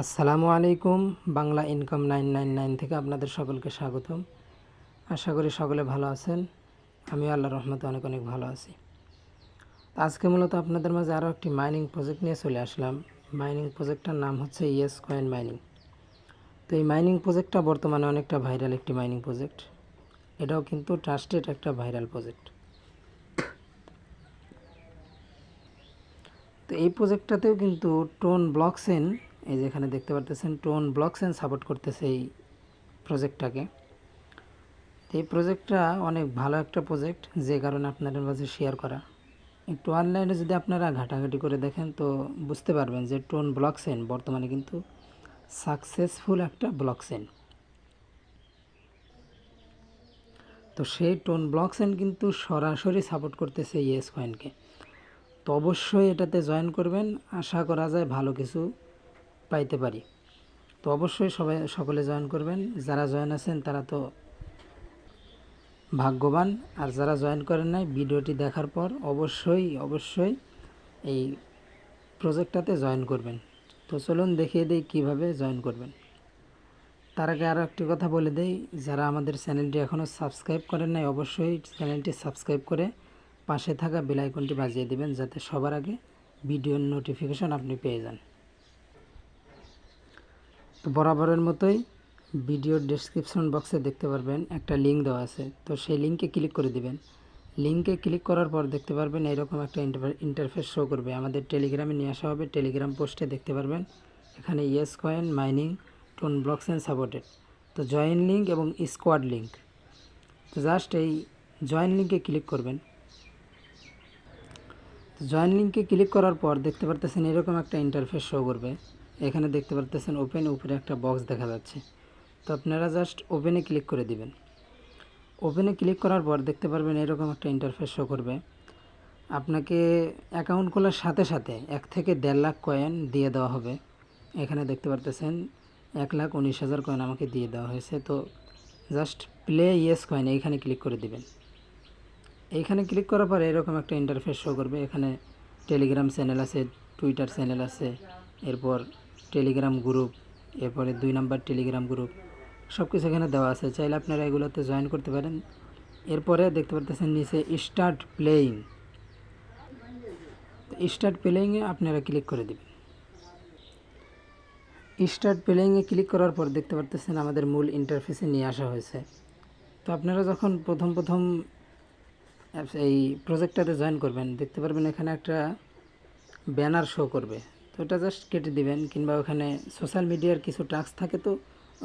আসসালামু আলাইকুম। বাংলা ইনকাম 999 থেকে আপনাদের সকলকে স্বাগতম। আশা করি সকলে ভালো আছেন। আমি আল্লাহর রহমতে অনেক অনেক ভালো আছি। আজকে মূলত আপনাদের মাঝে আরও একটি মাইনিং প্রজেক্ট নিয়ে চলে আসলাম। মাইনিং প্রজেক্টটার নাম হচ্ছে ইয়েস কয়েন মাইনিং। তো এই মাইনিং প্রজেক্টটা বর্তমানে অনেকটা ভাইরাল একটি মাইনিং প্রজেক্ট। এটাও কিন্তু ট্রাস্টেড একটা ভাইরাল প্রজেক্ট। তো এই প্রজেক্টটাতেও কিন্তু টোন ব্লকচেন, এই যেখানে দেখতে পারতেছেন টোন ব্লকচেন সাপোর্ট করতেছে এই প্রজেক্টটাকে। এই প্রজেক্টটা অনেক ভালো একটা প্রজেক্ট, যে কারণে আপনাদের মাঝে শেয়ার করা। একটু অনলাইনে যদি আপনারা ঘাটাঘাটি করে দেখেন তো বুঝতে পারবেন যে টোন ব্লকচেন বর্তমানে কিন্তু সাকসেসফুল একটা ব্লকচেন। তো সেই টোন ব্লকচেন কিন্তু সরাসরি সাপোর্ট করতেছে ইয়েস কয়েনকে। তো অবশ্যই এটাতে জয়েন করবেন, আশা করা যায় ভালো কিছু পাইতে পারি। তো অবশ্যই সকলে জয়েন করবেন। যারা জয়েন আছেন তারা তো ভাগ্যবান, আর যারা জয়েন করেন নাই ভিডিওটি দেখার পর অবশ্যই এই প্রজেক্টটাতে জয়েন করবেন। তো চলুন দেখিয়ে দেই কিভাবে জয়েন করবেন। তার আগে আরও একটি কথা বলে দেই, যারা আমাদের চ্যানেলটি এখনও সাবস্ক্রাইব করেন নাই অবশ্যই চ্যানেলটি সাবস্ক্রাইব করে পাশে থাকা বেল আইকনটি বাজিয়ে দিবেন, যাতে সবার আগে ভিডিওর নোটিফিকেশন আপনি পেয়ে যান। তো বরাবরের মতোই ভিডিওর ডেসক্রিপশন বক্সে দেখতে পারবেন একটা লিঙ্ক দেওয়া আছে। তো সেই লিঙ্কে ক্লিক করে দিবেন। লিঙ্কে ক্লিক করার পর দেখতে পারবেন এইরকম একটা ইন্টারফেস শো করবে। আমাদের টেলিগ্রামে নিয়ে আসা হবে। টেলিগ্রাম পোস্টে দেখতে পারবেন এখানে yes coin mining tone blockchain supported. তো জয়েন লিঙ্ক এবং স্কোয়াড লিঙ্ক, তো জাস্ট এই জয়েন লিঙ্কে ক্লিক করবেন। জয়েন লিঙ্কে ক্লিক করার পর দেখতে পারতেছেন এরকম একটা ইন্টারফেস শো করবে। এখানে দেখতে পারতেছেন ওপেন, উপরে একটা বক্স দেখা যাচ্ছে। তো আপনারা জাস্ট ওপেনে ক্লিক করে দিবেন। ওপেনে ক্লিক করার পর দেখতে পারবেন এরকম একটা ইন্টারফেস শো করবে। আপনাকে অ্যাকাউন্ট খোলার সাথে সাথে 1 থেকে 1.5 লাখ কয়েন দিয়ে দেওয়া হবে। এখানে দেখতে পারতেছেন 1,19,000 কয়েন আমাকে দিয়ে দেওয়া হয়েছে। তো জাস্ট প্লে ইয়েস কয়েন এইখানে ক্লিক করে দিবেন। এইখানে ক্লিক করার পর এরকম একটা ইন্টারফেস শো করবে। এখানে টেলিগ্রাম চ্যানেল আছে, টুইটার চ্যানেল আছে, এরপর টেলিগ্রাম গ্রুপ, এরপরে 2 নাম্বার টেলিগ্রাম গ্রুপ, সব কিছু এখানে দেওয়া আছে। চাইলে আপনারা এগুলোতে জয়েন করতে পারেন। এরপরে দেখতে পারতেছেন নিচে স্টার্ট প্লেয়িং। স্টার্ট প্লেয়িংয়ে আপনারা ক্লিক করে দেবেন। স্টার্ট প্লেয়িংয়ে ক্লিক করার পর দেখতে পারতেছেন আমাদের মূল ইন্টারফেসে নিয়ে আসা হয়েছে। তো আপনারা যখন প্রথম এই প্রজেক্টটাতে জয়েন করবেন দেখতে পারবেন এখানে একটা ব্যানার শো করবে। তো এটা জাস্ট কেটে দিবেন, কিংবা ওখানে সোশ্যাল মিডিয়ার কিছু টাস্ক থাকে, তো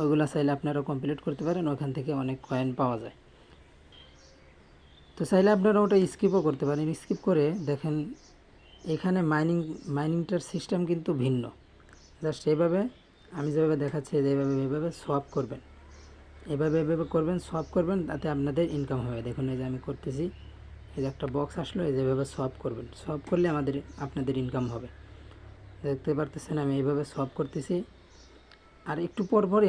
ওগুলো চাইলে আপনারা কমপ্লিট করতে পারেন। ওখান থেকে অনেক কয়েন পাওয়া যায়। তো চাইলে আপনারা ওটা স্কিপও করতে পারেন। স্কিপ করে দেখেন এখানে মাইনিংটার সিস্টেম কিন্তু ভিন্ন। জাস্ট এইভাবে আমি যেভাবে দেখাচ্ছি এইভাবে সোয়াপ করবেন, এভাবে করবেন, সোয়াপ করবেন, তাতে আপনাদের ইনকাম হবে। দেখুন এই যে আমি করতেছি, এই যে একটা বক্স আসলো, এই যেভাবে সোয়াপ করবেন। সোয়াপ করলে আপনাদের ইনকাম হবে। দেখতে পারতেছেন আমি এইভাবে সোয়াপ করতেছি। আর একটু পরই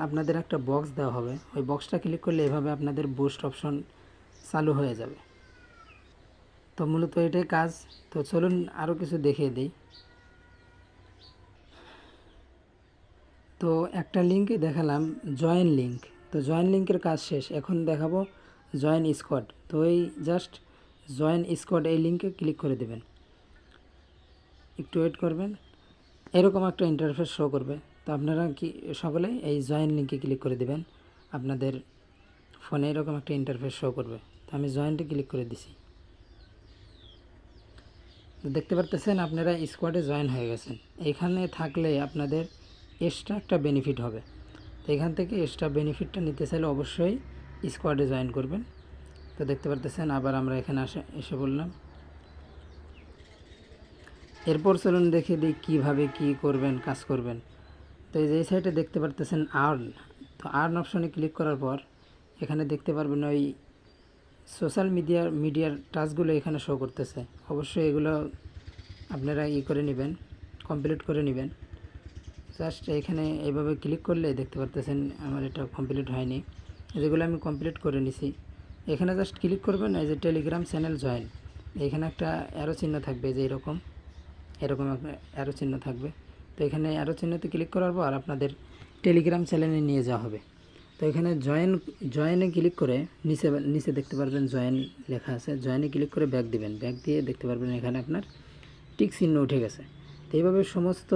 আপনাদের একটা বক্স দেওয়া হবে। ওই বক্সটা ক্লিক করলে এভাবে আপনাদের বুস্ট অপশন চালু হয়ে যাবে। তো মূলত এটাই কাজ। তো চলুন আরও কিছু দেখিয়ে দিই। তো একটা লিঙ্কে দেখালাম জয়েন লিঙ্ক। তো জয়েন লিঙ্কের কাজ শেষ, এখন দেখাবো জয়েন স্কোয়াড। তো এই জাস্ট জয়েন স্কোয়াড এই লিঙ্কে ক্লিক করে দেবেন। একটু ওয়েট করবেন, এরকম একটা ইন্টারফেস শো করবে। তো আপনারা সকলে এই জয়েন লিঙ্কে ক্লিক করে দেবেন। আপনাদের ফোনে এরকম একটা ইন্টারফেস শো করবে। তো আমি জয়েন্টে ক্লিক করে দিছি। দেখতে পারতেছেন আপনারা স্কোয়াডে জয়েন হয়ে গেছেন। এখানে থাকলে আপনাদের এক্সট্রা একটা বেনিফিট হবে। তো এখান থেকে এক্সট্রা বেনিফিটটা নিতে চাইলে অবশ্যই স্কোয়াডে জয়েন করবেন। তো দেখতে পারতেছেন আবার আমরা এখানে এসে বললাম। এরপর চলুন দেখে দিই কীভাবে কী করবেন, কাজ করবেন। তো এই যে এই সাইডে দেখতে পারতেছেন আর্ন। তো আর্ন অপশনে ক্লিক করার পর এখানে দেখতে পারবেন ওই সোশ্যাল মিডিয়ার টাস্কগুলো এখানে শো করতেছে। অবশ্যই এগুলো আপনারা করে নেবেন, কমপ্লিট করে নেবেন। জাস্ট এখানে এইভাবে ক্লিক করলে দেখতে পারতেছেন আমার এটা কমপ্লিট হয়নি, যেগুলো আমি কমপ্লিট করে নিছি। এখানে জাস্ট ক্লিক করবেন, এই যে টেলিগ্রাম চ্যানেল জয়েন, এখানে একটা অ্যারো চিহ্ন থাকবে, যে এরকম অ্যারো চিহ্ন থাকবে। তো এখানে অ্যারো চিহ্নতে ক্লিক করার পর আপনাদের টেলিগ্রাম চ্যানেলে নিয়ে যাওয়া হবে। তো এখানে জয়েনে ক্লিক করে নিচে দেখতে পারবেন জয়েন লেখা আছে, জয়েনে ক্লিক করে ব্যাক দিবেন, ব্যাক দিয়ে দেখতে পারবেন এখানে আপনার টিক চিহ্ন উঠে গেছে। তো এইভাবে সমস্ত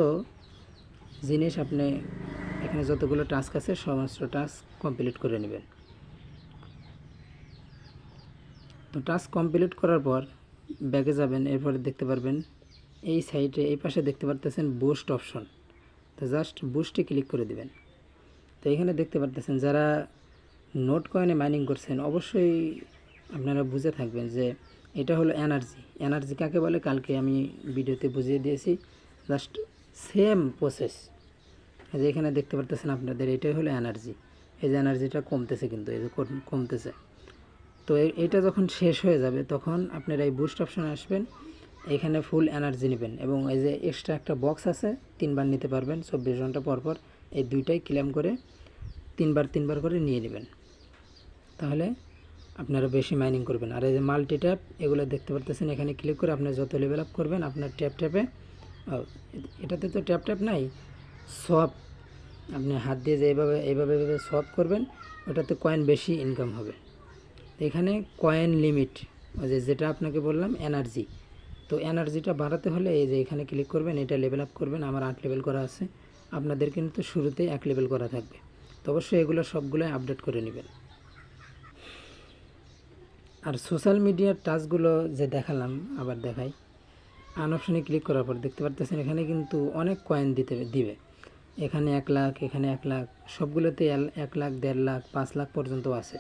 জিনিস আপনি এখানে যতগুলো টাস্ক আছে সমস্ত টাস্ক কমপ্লিট করে নেবেন। তো টাস্ক কমপ্লিট করার পর ব্যাকে যাবেন, এরপরে দেখতে পারবেন এই সাইডে এই পাশে দেখতে পারতেছেন বুস্ট অপশন। তো জাস্ট বুস্টে ক্লিক করে দিবেন। তো এখানে দেখতে পারতেছেন যারা নোট কয়েনে মাইনিং করছেন অবশ্যই আপনারা বুঝে থাকবেন যে এটা হলো এনার্জি কাকে বলে কালকে আমি ভিডিওতে বুঝিয়ে দিয়েছি। জাস্ট সেম প্রসেস, যে এখানে দেখতে পারতেছেন আপনাদের এটাই হলো এনার্জি। এই যে এনার্জিটা কমতেছে, কিন্তু এই যে কমতেছে। তো এটা যখন শেষ হয়ে যাবে তখন আপনারা এই বুস্ট অপশনে আসবেন, এখানে ফুল এনার্জি নেবেন এবং এই যে এক্সট্রা একটা বক্স আছে 3বার নিতে পারবেন 24 ঘন্টা পর। এই দুইটাই ক্লেম করে 3বার করে নিয়ে নেবেন, তাহলে আপনারা বেশি মাইনিং করবেন। আর এই যে মাল্টি ট্যাপ এগুলো দেখতে পারতেছেন, এখানে ক্লিক করে আপনি যত লেভেল আপ করবেন আপনার ট্যাপে এটাতে তো ট্যাপ নাই, সব আপনি হাত দিয়ে যে এইভাবে সব করবেন, ওটাতে কয়েন বেশি ইনকাম হবে। এখানে কয়েন লিমিট যেটা আপনাকে বললাম এনার্জি, তো এনার্জিটা বাড়াতে হলে এই যে এখানে ক্লিক করবেন, এটা লেভেল আপ করবেন। আমার 8 লেভেল করা আছে, আপনাদের কিন্তু শুরুতেই 1 লেভেল করা থাকবে। তো অবশ্যই এগুলো সবগুলো আপডেট করে নেবেন। আর সোশ্যাল মিডিয়ার টাস্কগুলো যে দেখালাম আবার দেখাই, আন অপশানে ক্লিক করার পর দেখতে পারতেছেন এখানে কিন্তু অনেক কয়েন দিবে। এখানে 1 লাখ, এখানে 1 লাখ, সবগুলোতে 1 লাখ, 1.5 লাখ, 5 লাখ পর্যন্ত আছে।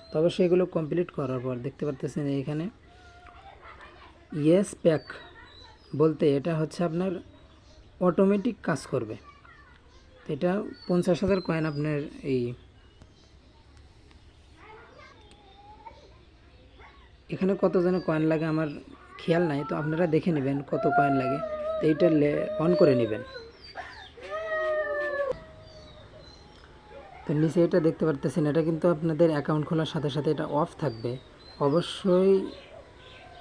তো অবশ্যই এগুলো কমপ্লিট করার পর দেখতে পারতেছেন এখানে ইয়েস প্যাক বলতে এটা হচ্ছে আপনার অটোমেটিক কাজ করবে। এটা 50,000 কয়েন আপনার এখানে কত যেন কয়েন লাগে আমার খেয়াল নাই, তো আপনারা দেখে নেবেন কত কয়েন লাগে। তো এইটা অন করে নেবেন। তো নিচে এটা দেখতে পারতেছেন, এটা কিন্তু আপনাদের অ্যাকাউন্ট খোলার সাথে সাথে এটা অফ থাকবে। অবশ্যই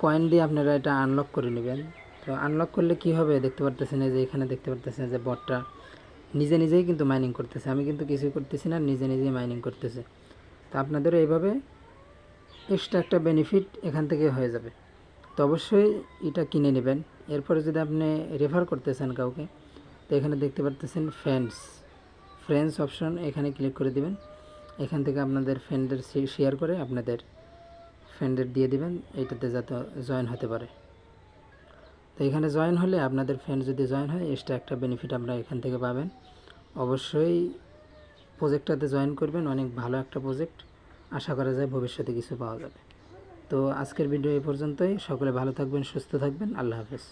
কয়েন দিয়ে আপনারা এটা আনলক করে নেবেন। তো আনলক করলে কি হবে দেখতে পারতেছেন, এই যে এখানে দেখতে পারতেছেন যে বটটা নিজেই কিন্তু মাইনিং করতেছে, আমি কিন্তু কিছুই করতেছি না, নিজেই মাইনিং করতেছে। তো আপনাদেরও এইভাবে এক্সট্রা একটা বেনিফিট এখান থেকে হয়ে যাবে। তো অবশ্যই এটা কিনে নেবেন। এরপরে যদি আপনি রেফার করতেছেন কাউকে, তো এখানে দেখতে পারতেছেন ফ্রেন্ডস অপশন, এখানে ক্লিক করে দিবেন। এখান থেকে আপনাদের ফ্রেন্ডদের শেয়ার করে আপনাদের ফ্রেন্ডদের দিয়ে দিবেন, এইটাতে যাতে জয়েন হতে পারে। তো এখানে জয়েন হলে আপনাদের ফ্রেন্ড যদি জয়েন হয় এক্সট্রা একটা বেনিফিট আপনারা এখান থেকে পাবেন। অবশ্যই প্রজেক্টটাতে জয়েন করবেন, অনেক ভালো একটা প্রজেক্ট, আশা করা যায় ভবিষ্যতে কিছু পাওয়া যাবে। তো আজকের ভিডিও এই পর্যন্তই। সকলে ভালো থাকবেন, সুস্থ থাকবেন, আল্লাহ হাফেজ।